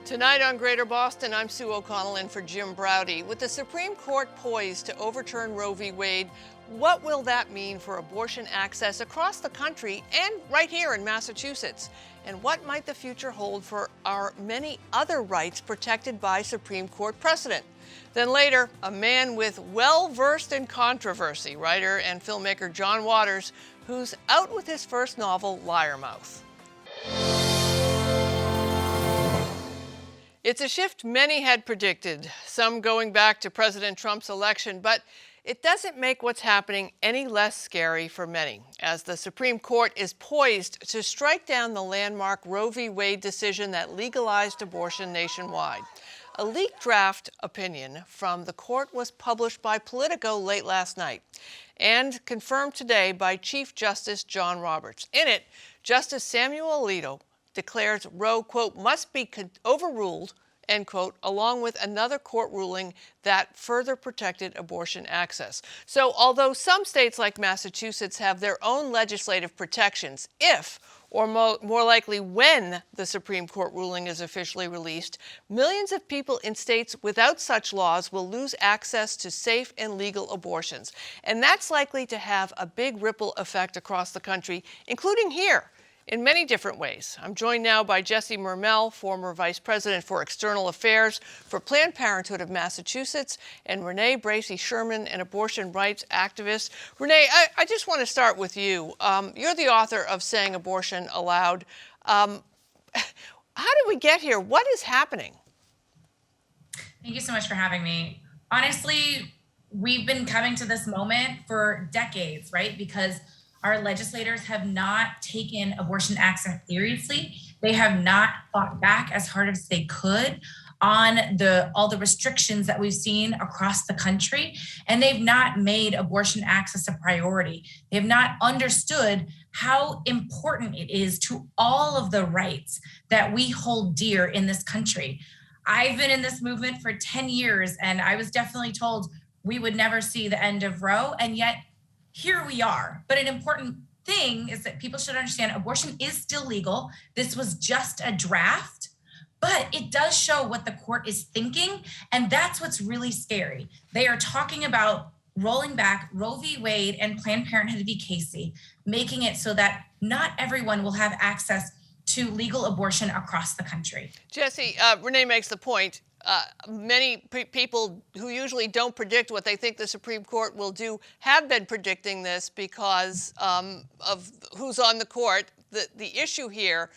Tonight on Greater Boston, I'm Sue O'Connell in for Jim Browdy. With the Supreme Court poised to overturn Roe v. Wade, what will that mean for abortion access across the country and right here in Massachusetts? And what might the future hold for our many other rights protected by Supreme Court precedent? Then later, a man with well-versed in controversy, writer and filmmaker John Waters, who's out with his first novel, Liarmouth. It's a shift many had predicted, some going back to President Trump's election, but it doesn't make what's happening any less scary for many, as the Supreme Court is poised to strike down the landmark Roe v. Wade decision that legalized abortion nationwide. A leaked draft opinion from the court was published by Politico late last night and confirmed today by Chief Justice John Roberts. In it, Justice Samuel Alito declares Roe, quote, must be overruled, end quote, along with another court ruling that further protected abortion access. So although some states like Massachusetts have their own legislative protections, if, or more likely when, the Supreme Court ruling is officially released, millions of people in states without such laws will lose access to safe and legal abortions. And that's likely to have a big ripple effect across the country, including here, in many different ways. I'm joined now by Jesse Mermell, former Vice President for External Affairs for Planned Parenthood of Massachusetts, and Renee Bracey Sherman, an abortion rights activist. Renee, I just want to start with you. You're the author of Saying Abortion Aloud. How did we get here? What is happening? Thank you so much for having me. Honestly, we've been coming to this moment for decades, right? Because our legislators have not taken abortion access seriously. They have not fought back as hard as they could on all the restrictions that we've seen across the country. And they've not made abortion access a priority. They have not understood how important it is to all of the rights that we hold dear in this country. I've been in this movement for 10 years, and I was definitely told we would never see the end of Roe, and yet here we are. But an important thing is that people should understand abortion is still legal. This was just a draft, but it does show what the court is thinking. And that's what's really scary. They are talking about rolling back Roe v. Wade and Planned Parenthood v. Casey, making it so that not everyone will have access to legal abortion across the country. Jesse, Renee makes the point. Many people who usually don't predict what they think the Supreme Court will do have been predicting this because of who's on the court. The issue here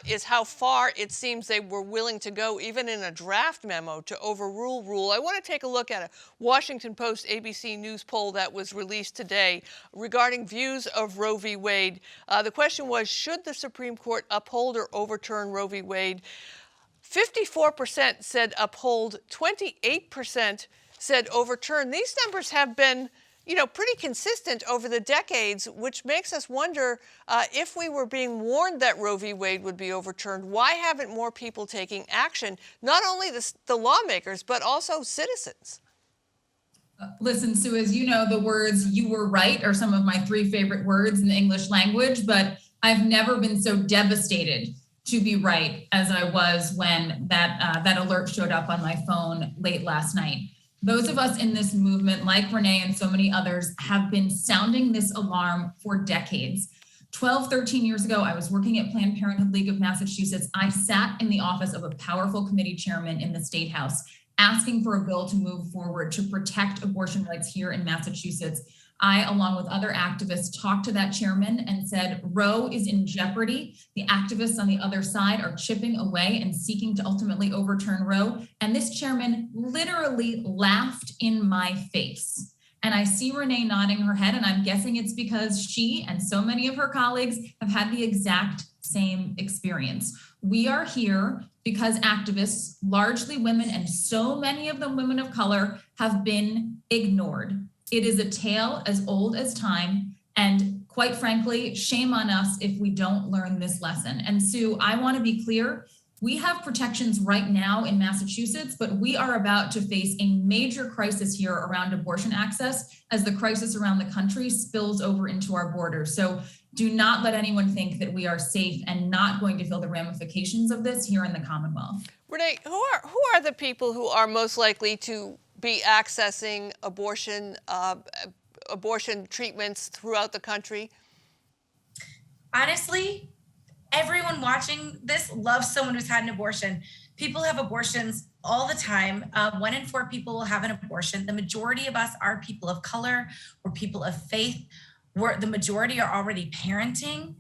is how far it seems they were willing to go, even in a draft memo, to overrule rule. I want to take a look at a Washington Post ABC News poll that was released today regarding views of Roe v. Wade. The question was, should the Supreme Court uphold or overturn Roe v. Wade? 54% said uphold, 28% said overturn. These numbers have been, pretty consistent over the decades, which makes us wonder if we were being warned that Roe v. Wade would be overturned, why haven't more people taking action? Not only the lawmakers, but also citizens. Listen, Sue, as you know, the words "you were right" are some of my three favorite words in the English language, but I've never been so devastated to be right as I was when that alert showed up on my phone late last night. Those of us in this movement, like Renee and so many others, have been sounding this alarm for decades. 12, 13 years ago, I was working at Planned Parenthood League of Massachusetts. I sat in the office of a powerful committee chairman in the State House, asking for a bill to move forward to protect abortion rights here in Massachusetts. I, along with other activists, talked to that chairman and said, Roe is in jeopardy. The activists on the other side are chipping away and seeking to ultimately overturn Roe. And this chairman literally laughed in my face. And I see Renee nodding her head, and I'm guessing it's because she and so many of her colleagues have had the exact same experience. We are here because activists, largely women, and so many of them women of color, have been ignored. It is a tale as old as time, and quite frankly, shame on us if we don't learn this lesson. And Sue, I want to be clear. We have protections right now in Massachusetts, but we are about to face a major crisis here around abortion access as the crisis around the country spills over into our borders. So Do not let anyone think that we are safe and not going to feel the ramifications of this here in the Commonwealth. Renee, who are the people who are most likely to be accessing abortion treatments throughout the country? Honestly, everyone watching this loves someone who's had an abortion. People have abortions all the time. 1 in 4 people will have an abortion. The majority of us are people of color, we're people of faith, the majority are already parenting,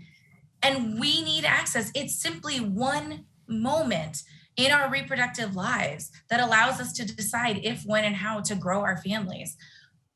and we need access. It's simply one moment in our reproductive lives that allows us to decide if, when, and how to grow our families.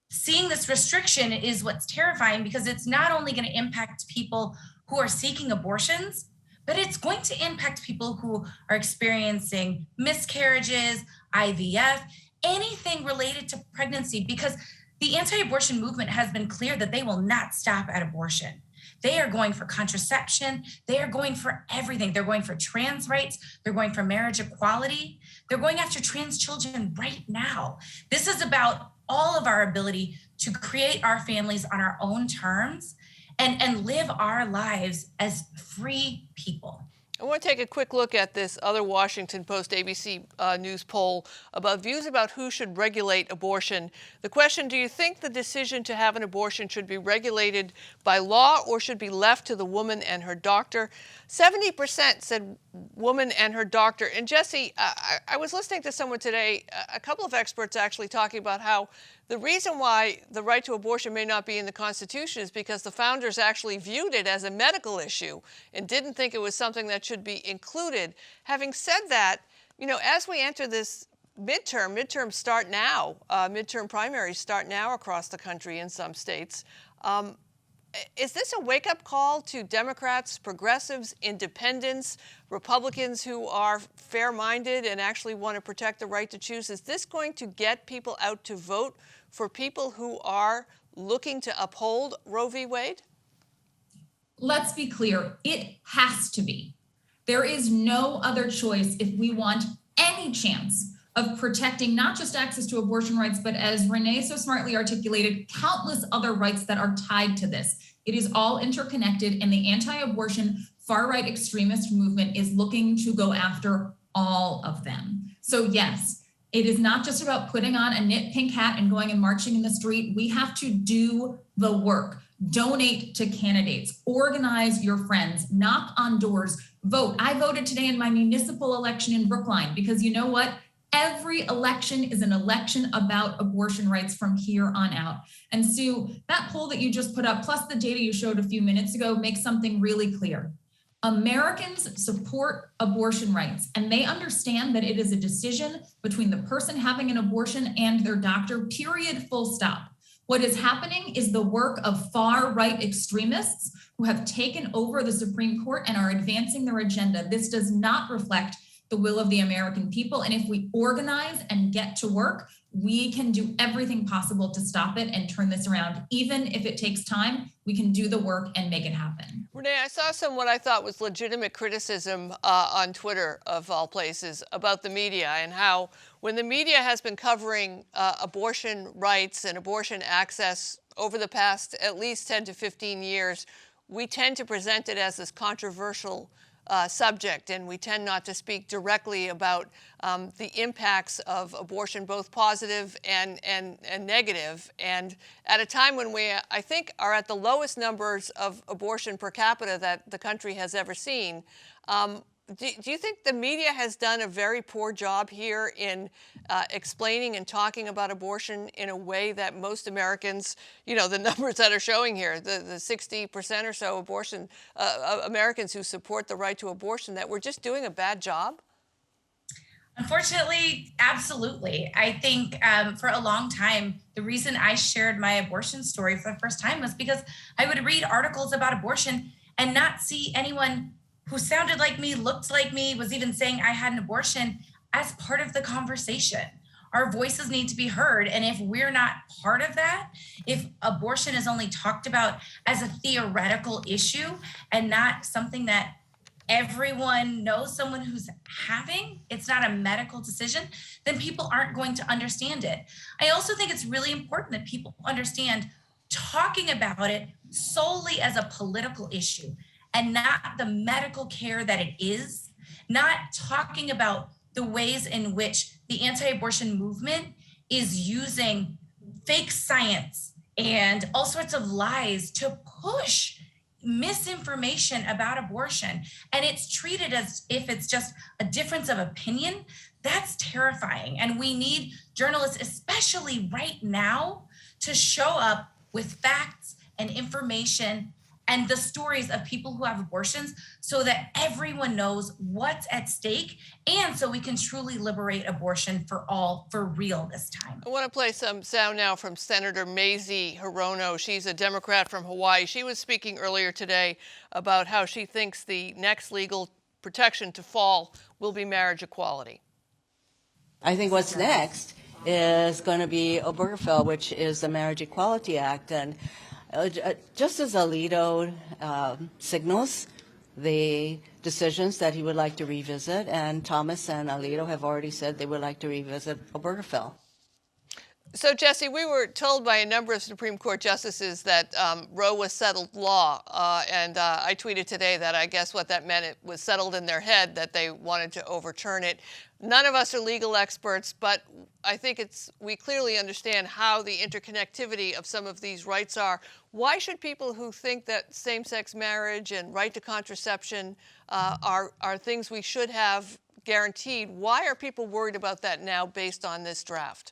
Seeing this restriction is what's terrifying, because it's not only going to impact people who are seeking abortions, but it's going to impact people who are experiencing miscarriages, IVF, anything related to pregnancy, because the anti-abortion movement has been clear that they will not stop at abortion. They are going for contraception. They are going for everything. They're going for trans rights. They're going for marriage equality. They're going after trans children right now. This is about all of our ability to create our families on our own terms and live our lives as free people. I want to take a quick look at this other Washington Post ABC News poll about views about who should regulate abortion. The question, do you think the decision to have an abortion should be regulated by law or should be left to the woman and her doctor? 70% said woman and her doctor. And Jesse, I was listening to someone today, a couple of experts actually talking about how the reason why the right to abortion may not be in the Constitution is because the founders actually viewed it as a medical issue and didn't think it was something that should be included. Having said that, you know, as we enter this midterms start now, midterm primaries start now across the country in some states. Is this a wake-up call to Democrats, progressives, independents, Republicans who are fair-minded and actually want to protect the right to choose? Is this going to get people out to vote for people who are looking to uphold Roe v. Wade? Let's be clear, it has to be. There is no other choice if we want any chance of protecting not just access to abortion rights, but as Renee so smartly articulated, countless other rights that are tied to this. It is all interconnected, and the anti-abortion far-right extremist movement is looking to go after all of them. So yes, it is not just about putting on a knit pink hat and going and marching in the street. We have to do the work. Donate to candidates, organize your friends, knock on doors, vote. I voted today in my municipal election in Brookline because you know what? Every election is an election about abortion rights from here on out. And Sue, that poll that you just put up, plus the data you showed a few minutes ago, makes something really clear. Americans support abortion rights, and they understand that it is a decision between the person having an abortion and their doctor, period, full stop. What is happening is the work of far-right extremists who have taken over the Supreme Court and are advancing their agenda. This does not reflect the will of the American people. And if we organize and get to work, we can do everything possible to stop it and turn this around. Even if it takes time, we can do the work and make it happen. Renee, I saw some what I thought was legitimate criticism on Twitter, of all places, about the media and how when the media has been covering abortion rights and abortion access over the past at least 10 to 15 years, we tend to present it as this controversial subject, and we tend not to speak directly about the impacts of abortion, both positive and negative. And at a time when we, I think, are at the lowest numbers of abortion per capita that the country has ever seen, do you think the media has done a very poor job here in explaining and talking about abortion in a way that most Americans, you know, the numbers that are showing here, the 60% or so abortion Americans who support the right to abortion, that we're just doing a bad job? Unfortunately, absolutely. I think for a long time, the reason I shared my abortion story for the first time was because I would read articles about abortion and not see anyone who sounded like me, looked like me, was even saying I had an abortion as part of the conversation. Our voices need to be heard. And if we're not part of that, if abortion is only talked about as a theoretical issue and not something that everyone knows someone who's having, it's not a medical decision, then people aren't going to understand it. I also think it's really important that people understand talking about it solely as a political issue and not the medical care that it is, not talking about the ways in which the anti-abortion movement is using fake science and all sorts of lies to push misinformation about abortion, and it's treated as if it's just a difference of opinion. That's terrifying. And we need journalists, especially right now, to show up with facts and information and the stories of people who have abortions so that everyone knows what's at stake, and so we can truly liberate abortion for all, for real this time. I want to play some sound now from Senator Mazie Hirono. She's a Democrat from Hawaii. She was speaking earlier today about how she thinks the next legal protection to fall will be marriage equality. I think what's next is going to be Obergefell, which is the Marriage Equality Act. And just as Alito signals the decisions that he would like to revisit, and Thomas and Alito have already said they would like to revisit Obergefell. So, Jesse, we were told by a number of Supreme Court justices that Roe was settled law. And I tweeted today that I guess what that meant, it was settled in their head that they wanted to overturn it. None of us are legal experts, but I think we clearly understand how the interconnectivity of some of these rights are. Why should people who think that same-sex marriage and right to contraception are things we should have guaranteed, why are people worried about that now based on this draft?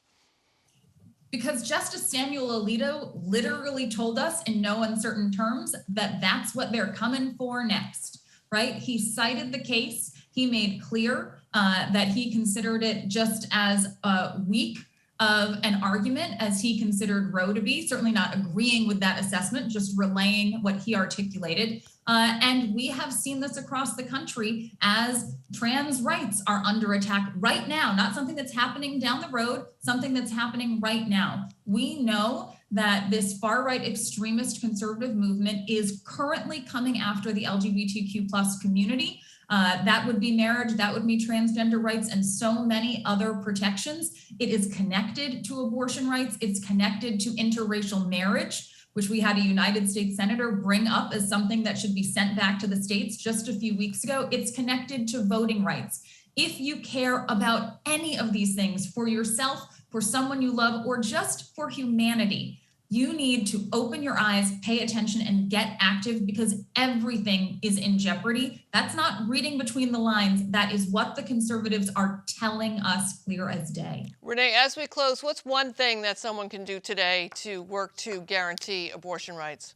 Because Justice Samuel Alito literally told us in no uncertain terms that that's what they're coming for next, right? He cited the case. He made clear that he considered it just as weak of an argument as he considered Roe to be, certainly not agreeing with that assessment, just relaying what he articulated. And we have seen this across the country as trans rights are under attack right now, not something that's happening down the road, something that's happening right now. We know that this far-right extremist conservative movement is currently coming after the LGBTQ plus community. That would be marriage, that would be transgender rights, and so many other protections. It is connected to abortion rights. It's connected to interracial marriage, which we had a United States Senator bring up as something that should be sent back to the states just a few weeks ago. It's connected to voting rights. If you care about any of these things for yourself, for someone you love, or just for humanity, you need to open your eyes, pay attention, and get active because everything is in jeopardy. That's not reading between the lines. That is what the conservatives are telling us clear as day. Renee, as we close, what's one thing that someone can do today to work to guarantee abortion rights?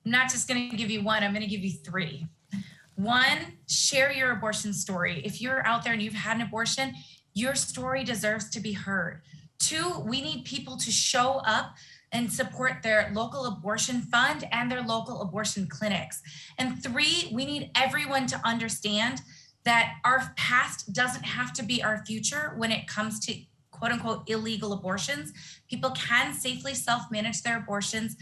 I'm not just going to give you one, I'm going to give you three. One, share your abortion story. If you're out there and you've had an abortion, your story deserves to be heard. Two, we need people to show up and support their local abortion fund and their local abortion clinics. And three, we need everyone to understand that our past doesn't have to be our future when it comes to quote unquote illegal abortions. People can safely self-manage their abortions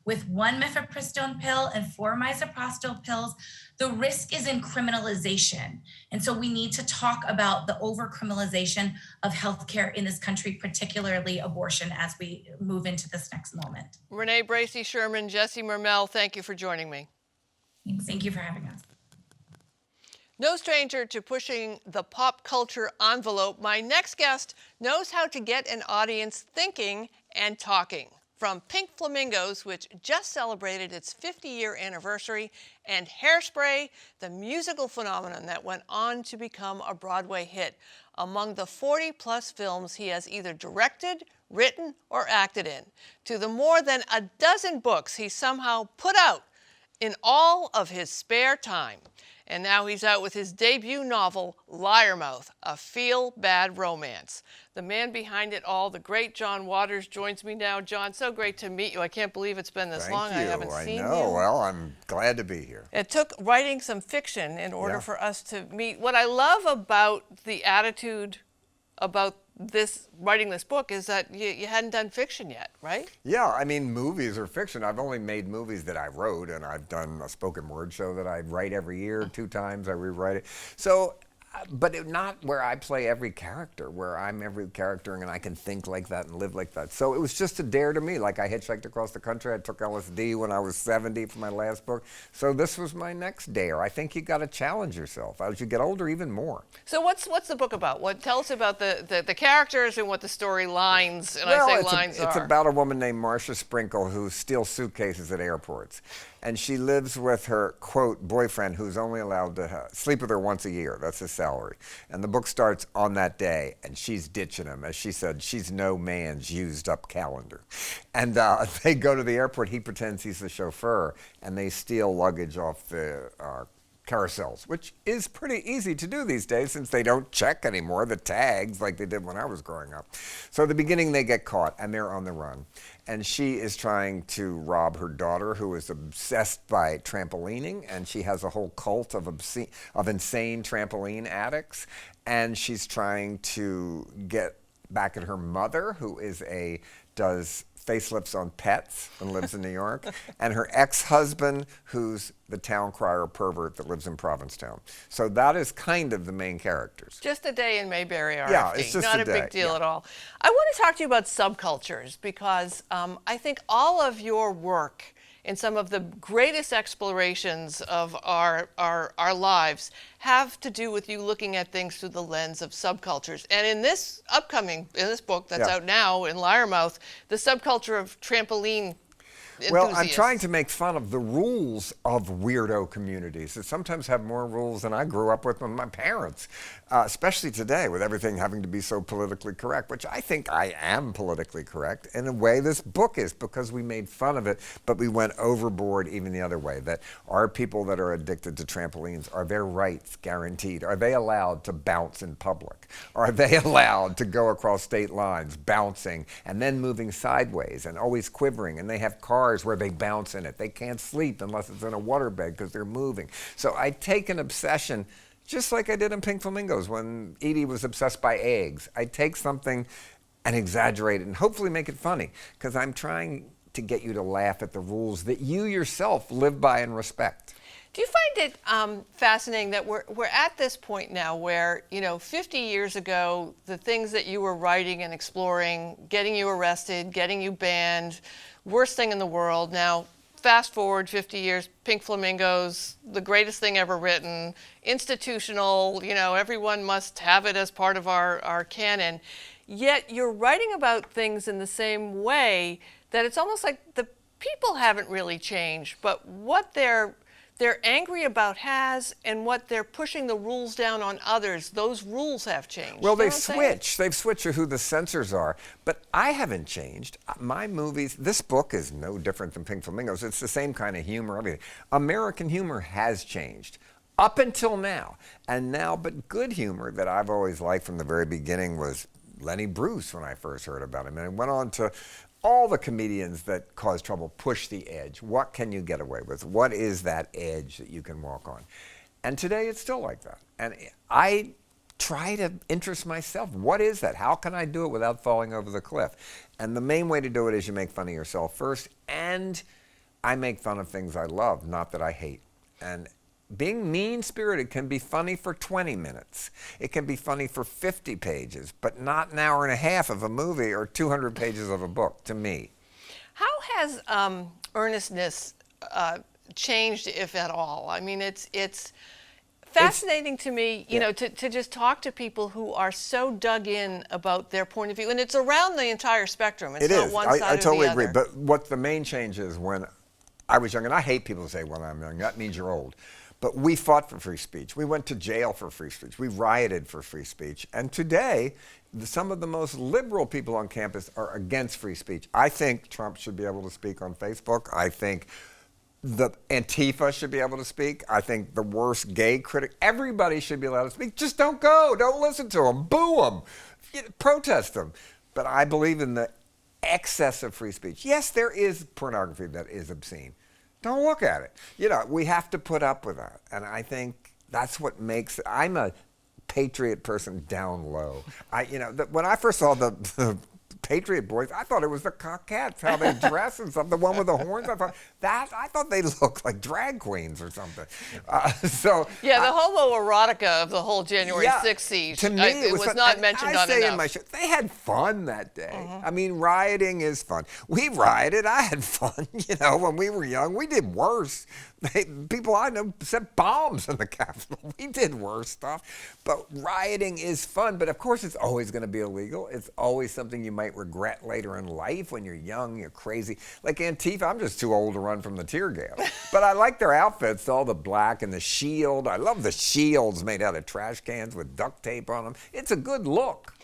with 1 mifepristone pill and 4 misoprostol pills. The risk is in criminalization. And so we need to talk about the over-criminalization of healthcare in this country, particularly abortion, as we move into this next moment. Renee Bracey Sherman, Jesse Mermell, thank you for joining me. Thanks. Thank you for having us. No stranger to pushing the pop culture envelope, my next guest knows how to get an audience thinking and talking. From Pink Flamingos, which just celebrated its 50-year anniversary, and Hairspray, the musical phenomenon that went on to become a Broadway hit. Among the 40-plus films he has either directed, written, or acted in, to the more than a dozen books he somehow put out in all of his spare time. And now he's out with his debut novel, Liarmouth, a feel-bad romance. The man behind it all, the great John Waters, joins me now. John, so great to meet you. I can't believe it's been this long. I haven't seen you. I know. Well, I'm glad to be here. It took writing some fiction in order for us to meet. What I love about the attitude about writing this book is that you hadn't done fiction yet, right? Yeah, I mean, movies are fiction. I've only made movies that I wrote, and I've done a spoken word show that I write every year. 2 times I rewrite it. So but not where I play every character, where I'm every character and I can think like that and live like that. So it was just a dare to me. Like I hitchhiked across the country. I took LSD when I was 70 for my last book. So this was my next dare. I think you got to challenge yourself as you get older, even more. So what's the book about? Tell us about the characters and what the storylines, and I say lines it's are. about a woman named Marcia Sprinkle who steals suitcases at airports. And she lives with her, quote, boyfriend who's only allowed to sleep with her once a year. That's his salary. And the book starts on that day, and she's ditching him. As she said, she's no man's used up calendar. And they go to the airport. He pretends he's the chauffeur, and they steal luggage off the carousels, which is pretty easy to do these days since they don't check anymore the tags like they did when I was growing up. So at the beginning they get caught and they're on the run. And she is trying to rob her daughter, who is obsessed by trampolining, and she has a whole cult of insane trampoline addicts. And she's trying to get back at her mother, who does facelifts on pets and lives in New York, and her ex-husband, who's the town crier pervert that lives in Provincetown. So that is kind of the main characters. Just a day in Mayberry, RFD. Yeah, it's just not a day, big deal yeah. at all. I want to talk to you about subcultures because I think all of your work in some of the greatest explorations of our lives have to do with you looking at things through the lens of subcultures. And in this book that's out now in Liarmouth, the subculture of trampoline enthusiasts. Well, I'm trying to make fun of the rules of weirdo communities that sometimes have more rules than I grew up with my parents, especially today with everything having to be so politically correct, which I think I am politically correct. In a way, this book is, because we made fun of it, but we went overboard even the other way, that are people that are addicted to trampolines, are their rights guaranteed? Are they allowed to bounce in public? Are they allowed to go across state lines bouncing and then moving sideways and always quivering? And they have cars where they bounce in it. They can't sleep unless it's in a waterbed because they're moving. So I take an obsession, just like I did in Pink Flamingos when Edie was obsessed by eggs. I take something and exaggerate it and hopefully make it funny, because I'm trying to get you to laugh at the rules that you yourself live by and respect. Do you find it fascinating that we're at this point now where, 50 years ago, the things that you were writing and exploring, getting you arrested, getting you banned, worst thing in the world. Now, fast forward 50 years, Pink Flamingos, the greatest thing ever written, institutional, everyone must have it as part of our canon. Yet you're writing about things in the same way that it's almost like the people haven't really changed, but what they're angry about has, and what they're pushing the rules down on others, those rules have changed. Well, They've switched to who the censors are, but I haven't changed. My movies, this book is no different than Pink Flamingos. It's the same kind of humor, everything. American humor has changed up until now. And now, but good humor that I've always liked from the very beginning was Lenny Bruce when I first heard about him. And it went on to all the comedians that cause trouble, push the edge. What can you get away with? What is that edge that you can walk on? And today it's still like that. And I try to interest myself. What is that? How can I do it without falling over the cliff? And the main way to do it is you make fun of yourself first. And I make fun of things I love, not that I hate. And being mean-spirited can be funny for 20 minutes. It can be funny for 50 pages, but not an hour and a half of a movie or 200 pages of a book, to me. How has earnestness changed, if at all? I mean, it's fascinating to me, to just talk to people who are so dug in about their point of view. And it's around the entire spectrum. It's not one side or the other. I totally agree. But what the main change is, when I was young, and I hate people who say, well, I'm young, that means you're old. But we fought for free speech. We went to jail for free speech. We rioted for free speech. And today, some of the most liberal people on campus are against free speech. I think Trump should be able to speak on Facebook. I think the Antifa should be able to speak. I think the worst gay critic, everybody should be allowed to speak. Just don't go. Don't listen to them. Boo them. Protest them. But I believe in the excess of free speech. Yes, there is pornography that is obscene. Don't look at it. We have to put up with that. And I think that's what makes it. I'm a patriot person down low. When I first saw the Patriot Boys. I thought it was the Cockettes, how they dress and stuff. The one with the horns. I thought they looked like drag queens or something. Yeah, the homoerotica of the whole January 6th siege. To me, it was fun. not mentioned on enough. In my show, they had fun that day. I mean, rioting is fun. We rioted. I had fun. When we were young, we did worse. People I know set bombs in the Capitol. We did worse stuff. But rioting is fun. But of course, it's always going to be illegal. It's always something you might regret later in life. When you're young, you're crazy. Like Antifa, I'm just too old to run from the tear gas. But I like their outfits, all the black and the shield. I love the shields made out of trash cans with duct tape on them. It's a good look.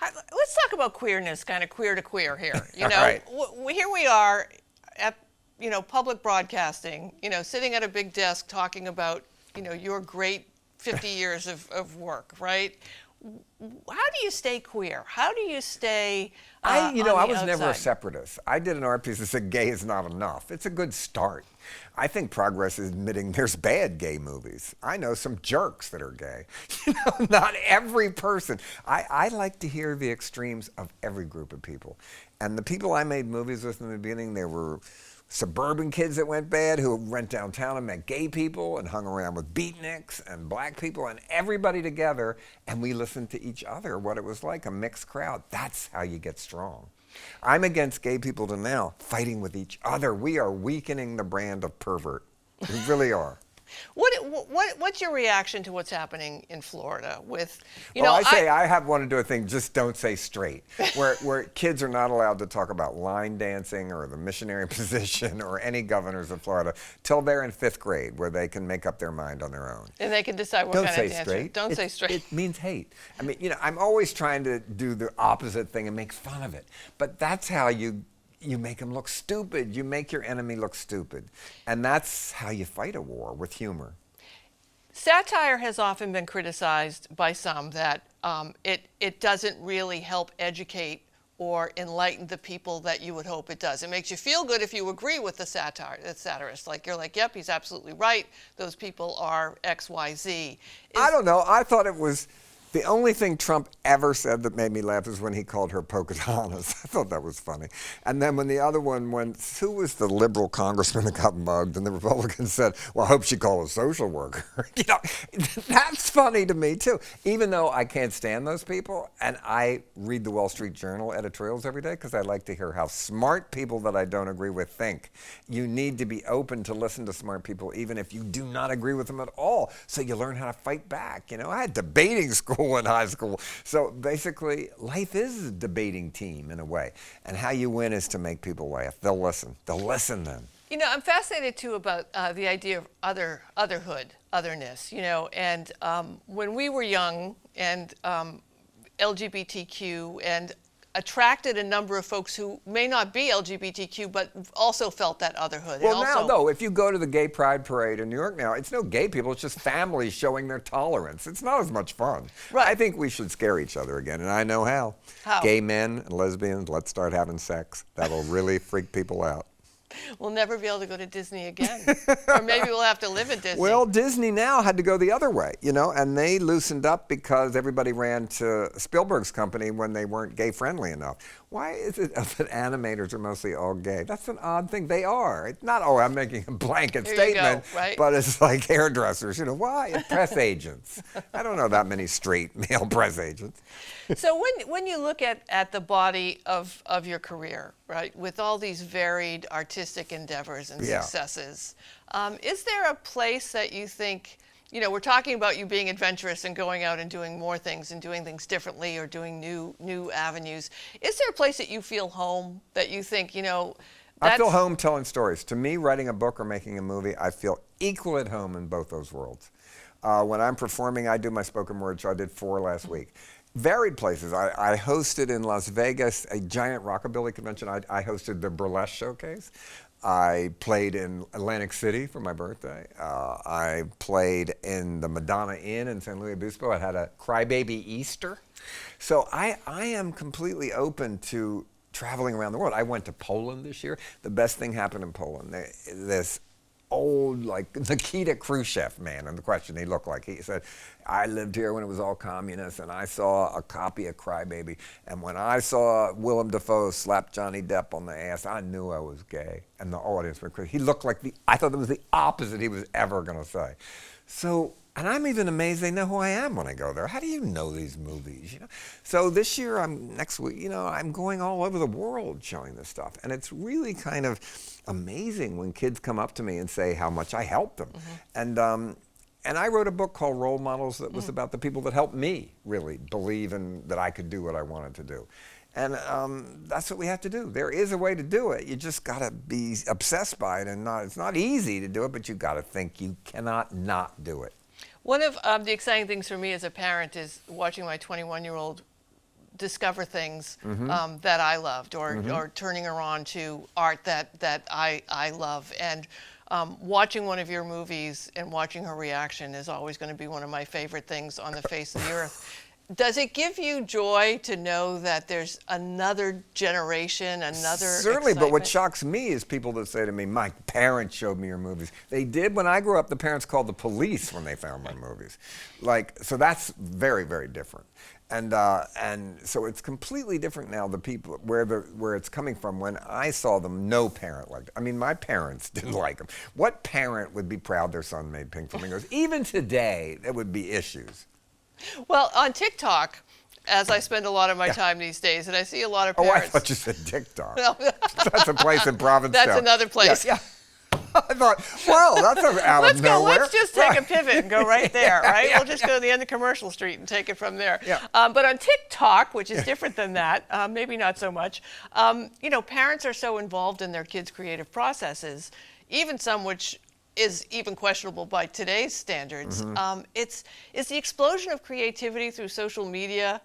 Let's talk about queerness, kind of queer to queer here. Right. Here we are at public broadcasting, sitting at a big desk talking about, your great 50 years of work, right? How do you stay queer? How do you stay I was outside? never a separatist. I did an art piece that said gay is not enough. It's a good start. I think progress is admitting there's bad gay movies. I know some jerks that are gay. Not every person. I like to hear the extremes of every group of people. And the people I made movies with in the beginning, they were suburban kids that went bad who went downtown and met gay people and hung around with beatniks and black people and everybody together, and we listened to each other, what it was like, a mixed crowd. That's how you get strong. I'm against gay people to now fighting with each other. We are weakening the brand of pervert. We really are. What's your reaction to what's happening in Florida with, I want to do a thing, just don't say straight, where kids are not allowed to talk about line dancing or the missionary position or any governors of Florida till they're in 5th grade, where they can make up their mind on their own. And they can decide what Don't kind say of dancer. straight. Don't say straight. It means hate. I mean, I'm always trying to do the opposite thing and make fun of it. But that's how you make them look stupid. You make your enemy look stupid. And that's how you fight a war, with humor. Satire has often been criticized by some that it doesn't really help educate or enlighten the people that you would hope it does. It makes you feel good if you agree with the satirist. Like, you're like, yep, he's absolutely right. Those people are X, Y, Z. I don't know. I thought it was... The only thing Trump ever said that made me laugh is when he called her Pocahontas. I thought that was funny. And then when the other one went, who was the liberal congressman that got mugged? And the Republicans said, well, I hope she called a social worker. That's funny to me, too. Even though I can't stand those people, and I read the Wall Street Journal editorials every day because I like to hear how smart people that I don't agree with think. You need to be open to listen to smart people, even if you do not agree with them at all, so you learn how to fight back. I had debating school in high school. So basically, life is a debating team in a way. And how you win is to make people laugh. They'll listen. They'll listen then. I'm fascinated, too, about the idea of otherhood, otherness, and when we were young and LGBTQ and attracted a number of folks who may not be LGBTQ, but also felt that otherhood. Well, now, though, if you go to the gay pride parade in New York now, it's no gay people, it's just families showing their tolerance. It's not as much fun. Right. I think we should scare each other again, and I know how. How? Gay men and lesbians, let's start having sex. That'll really freak people out. We'll never be able to go to Disney again. Or maybe we'll have to live at Disney. Well, Disney now had to go the other way, and they loosened up because everybody ran to Spielberg's company when they weren't gay-friendly enough. Why is it that animators are mostly all gay? That's an odd thing. They are. It's not, I'm making a blanket statement, right? But it's like hairdressers. Why? And press agents. I don't know that many straight male press agents. So when you look at the body of your career, right, with all these varied artistic endeavors and successes, is there a place that you think, we're talking about you being adventurous and going out and doing more things and doing things differently or doing new avenues. Is there a place that you feel home, that you think, I feel home telling stories. To me, writing a book or making a movie, I feel equal at home in both those worlds. When I'm performing, I do my spoken word show. I did 4 last week. Varied places. I hosted in Las Vegas a giant rockabilly convention. I hosted the Burlesque Showcase. I played in Atlantic City for my birthday. I played in the Madonna Inn in San Luis Obispo. I had a Crybaby Easter. So I am completely open to traveling around the world. I went to Poland this year. The best thing happened in Poland. This old, like Nikita Khrushchev man. And the question he looked like, he said, I lived here when it was all communist, and I saw a copy of Crybaby. And when I saw Willem Dafoe slap Johnny Depp on the ass, I knew I was gay. And the audience went crazy. He looked like I thought it was the opposite he was ever going to say. So, and I'm even amazed they know who I am when I go there. How do you know these movies? You know? So this year, next week, you know, I'm going all over the world showing this stuff. And it's really kind of amazing when kids come up to me and say how much I helped them. And I wrote a book called Role Models that was about the people that helped me really believe in that I could do what I wanted to do. And that's what we have to do. There is a way to do it. You just got to be obsessed by it. And it's not easy to do it, but you got to think you cannot not do it. One of the exciting things for me as a parent is watching my 21-year-old discover things that I loved, or turning her on to art that I love. And watching one of your movies and watching her reaction is always going to be one of my favorite things on the face of the earth. Does it give you joy to know that there's another generation, another Certainly, but what excitement? shocks me is people that say to me, my parents showed me your movies. They did when I grew up. The parents called the police when they found my movies. So that's very, very different. And so it's completely different now, the people, where it's coming from. When I saw them, no parent liked it. I mean, my parents didn't like them. What parent would be proud their son made Pink Flamingos? Even today, there would be issues. Well, on TikTok, as I spend a lot of my time these days, and I see a lot of parents. Oh, I thought you said TikTok. That's a place in Provincetown. That's another place. Yeah. I thought, well, that's out of nowhere. Let's just take a pivot and go right there, right? We'll just go to the end of Commercial Street and take it from there. Yeah. But on TikTok, which is different than that, maybe not so much, you know, parents are so involved in their kids' creative processes, even some which is even questionable by today's standards. Is the explosion of creativity through social media,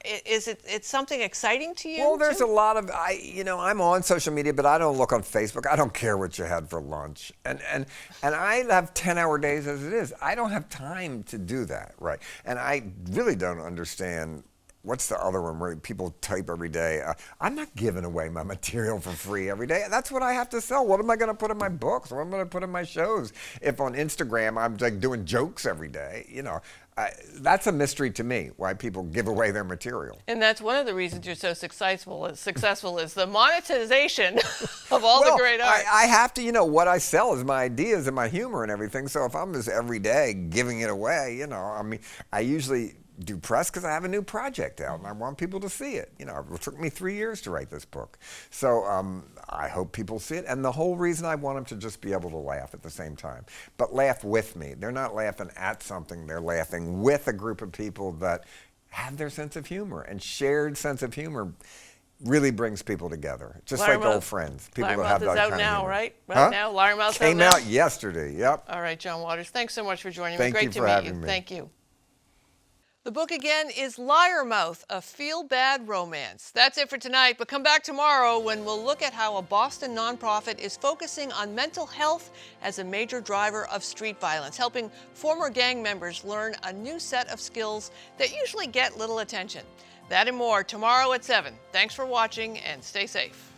it's something exciting to you? Well, there's too? a lot of, I'm on social media, but I don't look on Facebook. I don't care what you had for lunch. And I have 10-hour days as it is. I don't have time to do that, right? And I really don't understand. What's the other one where people type every day? I'm not giving away my material for free every day. That's what I have to sell. What am I going to put in my books? What am I going to put in my shows? If on Instagram I'm like doing jokes every day, that's a mystery to me, why people give away their material. And that's one of the reasons you're so successful is the monetization of all the great art. I have to, what I sell is my ideas and my humor and everything. So if I'm just every day giving it away, I usually do press because I have a new project out and I want people to see it. It took me 3 years to write this book. So I hope people see it. And the whole reason I want them to just be able to laugh at the same time, but laugh with me. They're not laughing at something, they're laughing with a group of people that have their sense of humor, and shared sense of humor really brings people together. Just like old friends. People that have that kind of humor. Is out now, right? Right now, Larmouth's Came out now? out yesterday, yep. All right, John Waters, thanks so much for joining me. Thank Great you to for meet having you. me. Thank you. The book again is Liarmouth, a feel-bad romance. That's it for tonight, but come back tomorrow when we'll look at how a Boston nonprofit is focusing on mental health as a major driver of street violence, helping former gang members learn a new set of skills that usually get little attention. That and more tomorrow at 7. Thanks for watching and stay safe.